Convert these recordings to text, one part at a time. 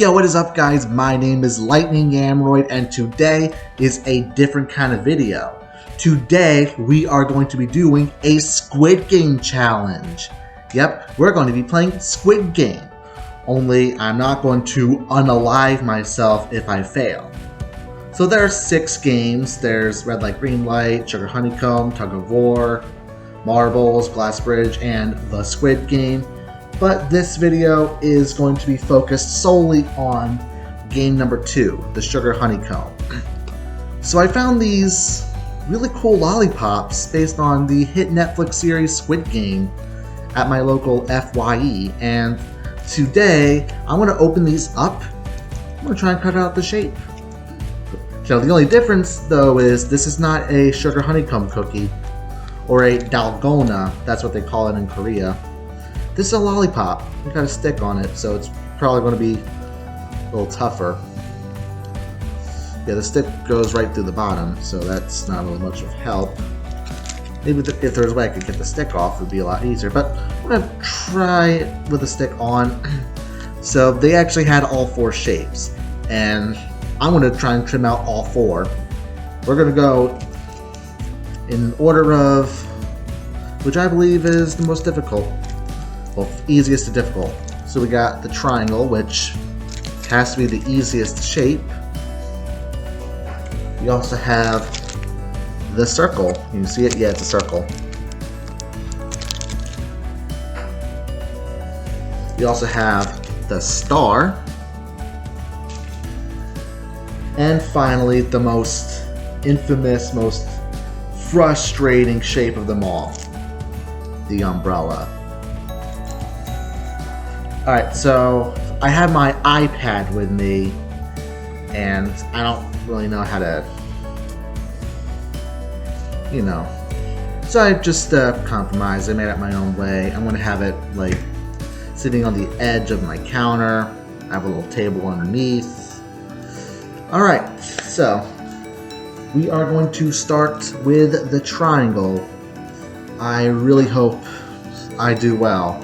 Yo, what is up guys? My name is Lightning Amroid and today is a different kind of video. Today we are going to be doing a Squid Game challenge. Yep, we're going to be playing Squid Game. Only I'm not going to unalive myself if I fail. So there are 6 games. There's Red Light, Green Light, Sugar Honeycomb, Tug of War, Marbles, Glass Bridge, and the Squid Game. But this video is going to be focused solely on game number 2, the Sugar Honeycomb. So I found these really cool lollipops based on the hit Netflix series Squid Game at my local FYE, and today I'm going to open these up. I'm going to try and cut out the shape. So the only difference though is this is not a sugar honeycomb cookie or a dalgona, that's what they call it in Korea. This is a lollipop. You got a stick on it, so it's probably going to be a little tougher. Yeah, the stick goes right through the bottom, so that's not really much of help. Maybe if there was a way I could get the stick off, it would be a lot easier, but I'm going to try it with the stick on. So they actually had all 4 shapes, and I'm going to try and trim out all 4. We're going to go in order of which I believe is the most difficult. Well, easiest to difficult. So we got the triangle, which has to be the easiest shape. We also have the circle. You can see it? Yeah, it's a circle. We also have the star. And finally, the most infamous, most frustrating shape of them all, the umbrella. Alright, so I have my iPad with me, and I don't really know how to, so I just compromised. I made it my own way. I'm going to have it like sitting on the edge of my counter. I have a little table underneath. Alright, so we are going to start with the triangle. I really hope I do well.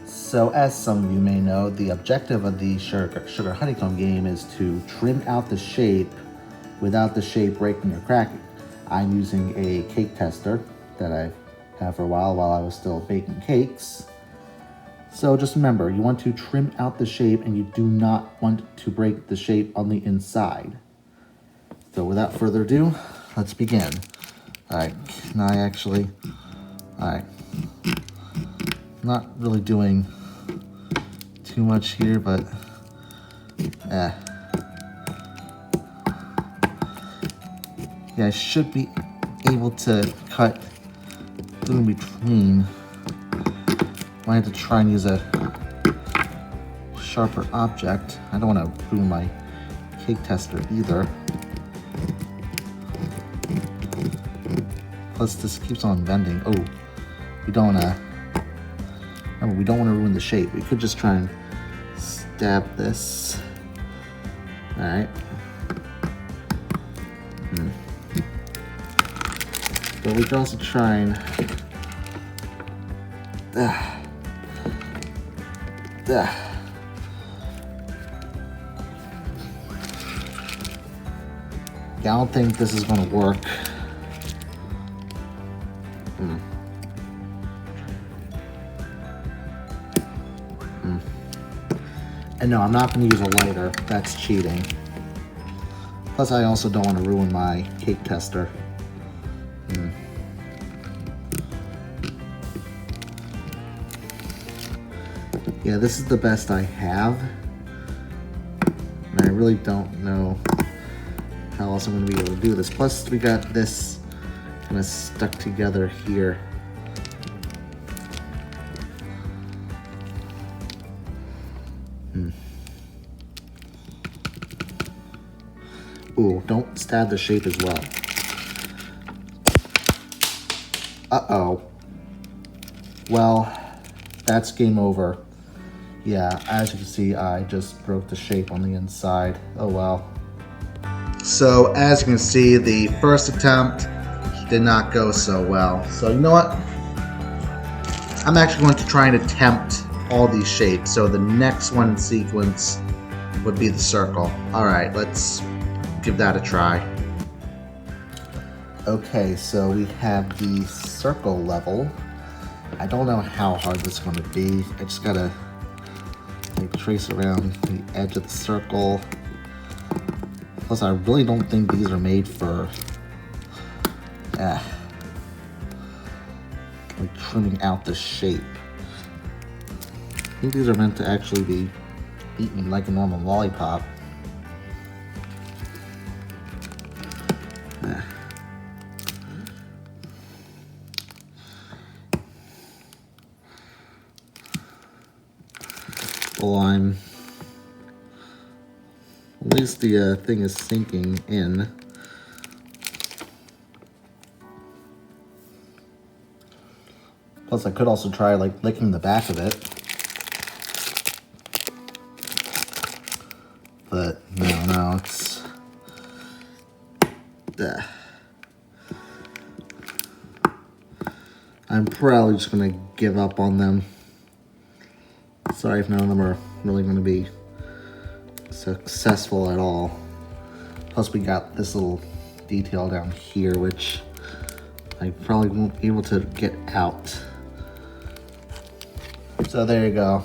So as some of you may know, the objective of the sugar honeycomb game is to trim out the shape without the shape breaking or cracking. I'm using a cake tester that I've had for a while I was still baking cakes. So just remember, you want to trim out the shape and you do not want to break the shape on the inside. So without further ado, let's begin. Alright, now not really doing too much here, but yeah, I should be able to cut in between. Might have to try and use a sharper object. I don't want to ruin my cake tester either. Plus this keeps on bending. Oh, we don't want to ruin the shape. We could just try and stab this. Alright. But we could also try and yeah, I don't think this is going to work. And no, I'm not going to use a lighter. That's cheating. Plus, I also don't want to ruin my cake tester. Yeah, this is the best I have. And I really don't know how else I'm going to be able to do this. Plus, we got this kind of stuck together here. Ooh, don't stab the shape as well. Uh-oh. Well, that's game over. Yeah, as you can see, I just broke the shape on the inside. Oh well. So, as you can see, the first attempt did not go so well. So, you know what? I'm actually going to try and attempt all these shapes. So the next one in sequence would be the circle. Alright, let's give that a try. Okay, so we have the circle level. I don't know how hard this is going to be. I just gotta trace around the edge of the circle. Plus, I really don't think these are made for trimming out the shape. I think these are meant to actually be eaten like a normal lollipop. Well, at least the thing is sinking in. Plus, I could also try like licking the back of it. But no, it's I'm probably just gonna give up on them. Sorry if none of them are really gonna be successful at all. Plus, we got this little detail down here, which I probably won't be able to get out. So there you go.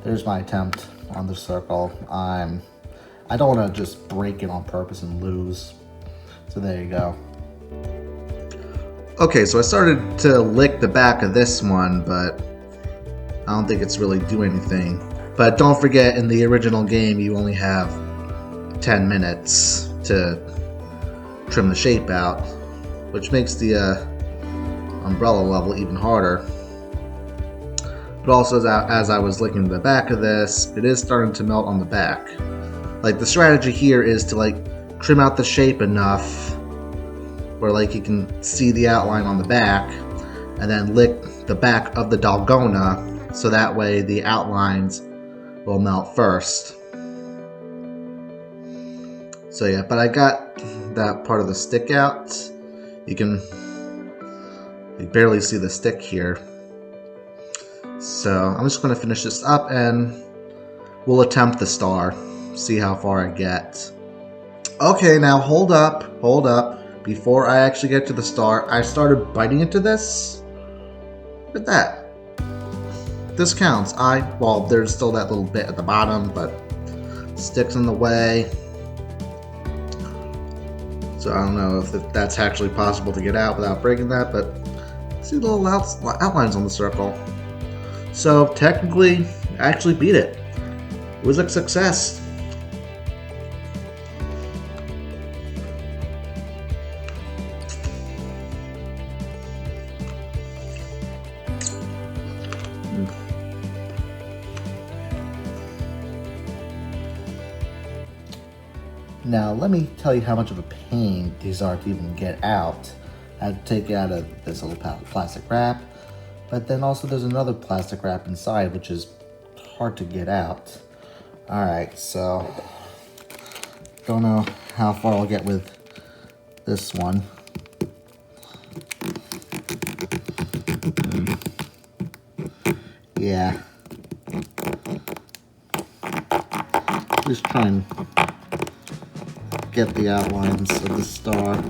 There's my attempt on the circle. I don't want to just break it on purpose and lose. So there you go. Okay, so I started to lick the back of this one, but I don't think it's really doing anything. But don't forget, in the original game, you only have 10 minutes to trim the shape out, which makes the umbrella level even harder. But also, as I was licking the back of this, it is starting to melt on the back. Like, the strategy here is to like trim out the shape enough where like you can see the outline on the back, and then lick the back of the dalgona so that way the outlines will melt first. So yeah, but I got that part of the stick out. You can barely see the stick here. So I'm just going to finish this up and we'll attempt the star. See how far I get. Okay, now hold up. Before I actually get to the star, I started biting into this. Look at that. This counts. Well, there's still that little bit at the bottom, but sticks in the way. So I don't know if that's actually possible to get out without breaking that, but see the little outlines on the circle. So technically, I actually beat it. It was a success. Now, let me tell you how much of a pain these are to even get out. I had to take it out of this little plastic wrap, but then also there's another plastic wrap inside, which is hard to get out. Alright, so don't know how far I'll get with this one. Yeah. Just try and get the outlines of the star.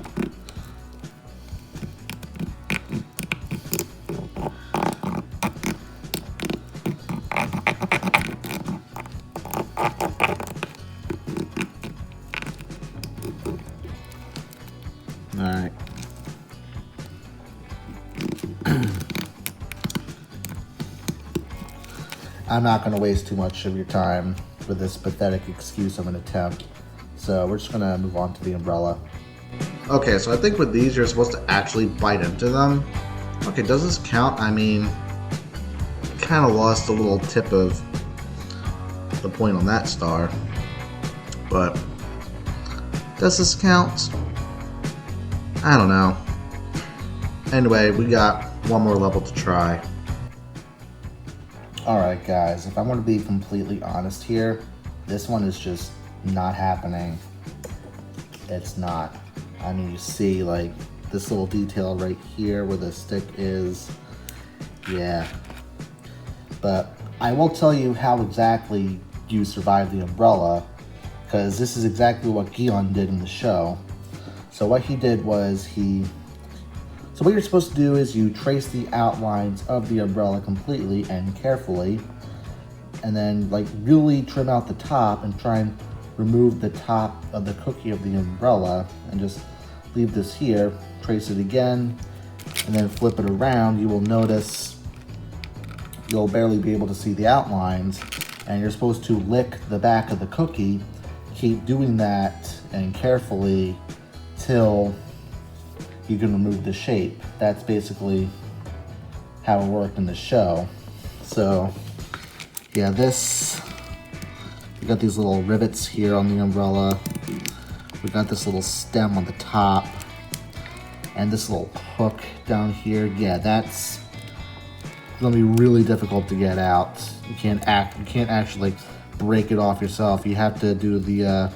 Alright. I'm not going to waste too much of your time with this pathetic excuse of an attempt. So we're just gonna move on to the umbrella. Okay, so I think with these you're supposed to actually bite into them. Okay, does this count? I mean, kind of lost a little tip of the point on that star. But does this count? I don't know. Anyway, we got one more level to try. Alright guys, if I want to be completely honest here, this one is just not happening. It's not. I mean, you see like this little detail right here where the stick is. Yeah. But I will tell you how exactly you survive the umbrella, because this is exactly what Gion did in the show. So what he did was so what you're supposed to do is you trace the outlines of the umbrella completely and carefully, and then like really trim out the top and try and remove the top of the cookie of the umbrella and just leave this here, trace it again, and then flip it around. You will notice you'll barely be able to see the outlines, and you're supposed to lick the back of the cookie. Keep doing that and carefully till you can remove the shape. That's basically how it worked in the show. So yeah, we got these little rivets here on the umbrella. We got this little stem on the top and this little hook down here. Yeah, that's gonna be really difficult to get out. You can't actually break it off yourself. You have to do the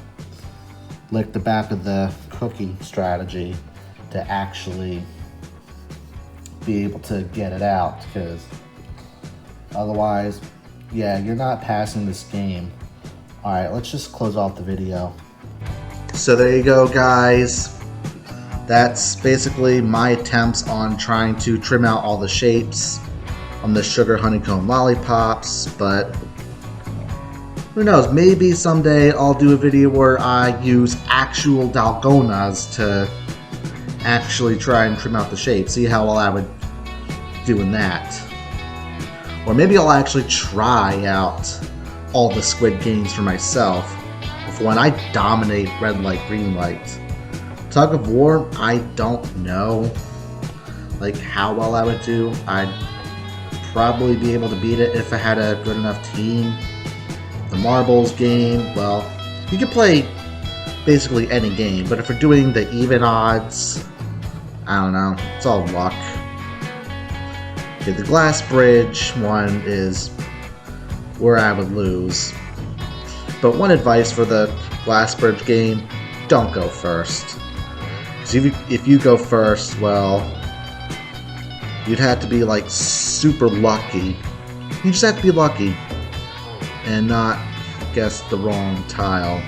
lick the back of the cookie strategy to actually be able to get it out, because otherwise, yeah, you're not passing this game. All right, let's just close off the video. So there you go, guys. That's basically my attempts on trying to trim out all the shapes on the sugar honeycomb lollipops, but who knows, maybe someday I'll do a video where I use actual dalgonas to actually try and trim out the shape, see how well I would do in that. Or maybe I'll actually try out all the Squid Games for myself before when I dominate red light, green light. Tug of War, I don't know like how well I would do. I'd probably be able to beat it if I had a good enough team. The marbles game, well, you can play basically any game, but if we're doing the even odds, I don't know, it's all luck. Okay, the glass bridge one is where I would lose. But one advice for the glass bridge game, don't go first. Because if you go first, well, you'd have to be like super lucky. You just have to be lucky and not guess the wrong tile.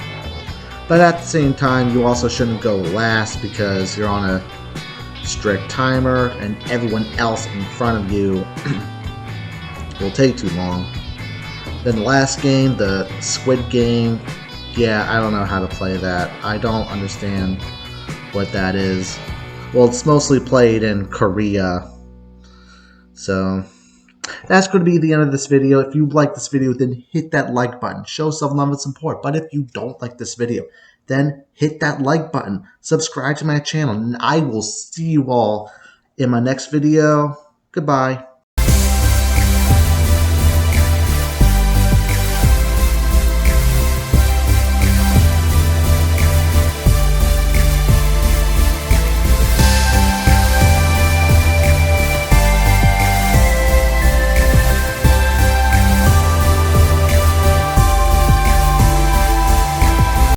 But at the same time, you also shouldn't go last because you're on a strict timer and everyone else in front of you will take too long. Then the last game, the Squid Game, yeah, I don't know how to play that. I don't understand what that is. Well, it's mostly played in Korea. So that's going to be the end of this video. If you like this video, then hit that like button. Show some love and support. But if you don't like this video, then hit that like button. Subscribe to my channel. And I will see you all in my next video. Goodbye.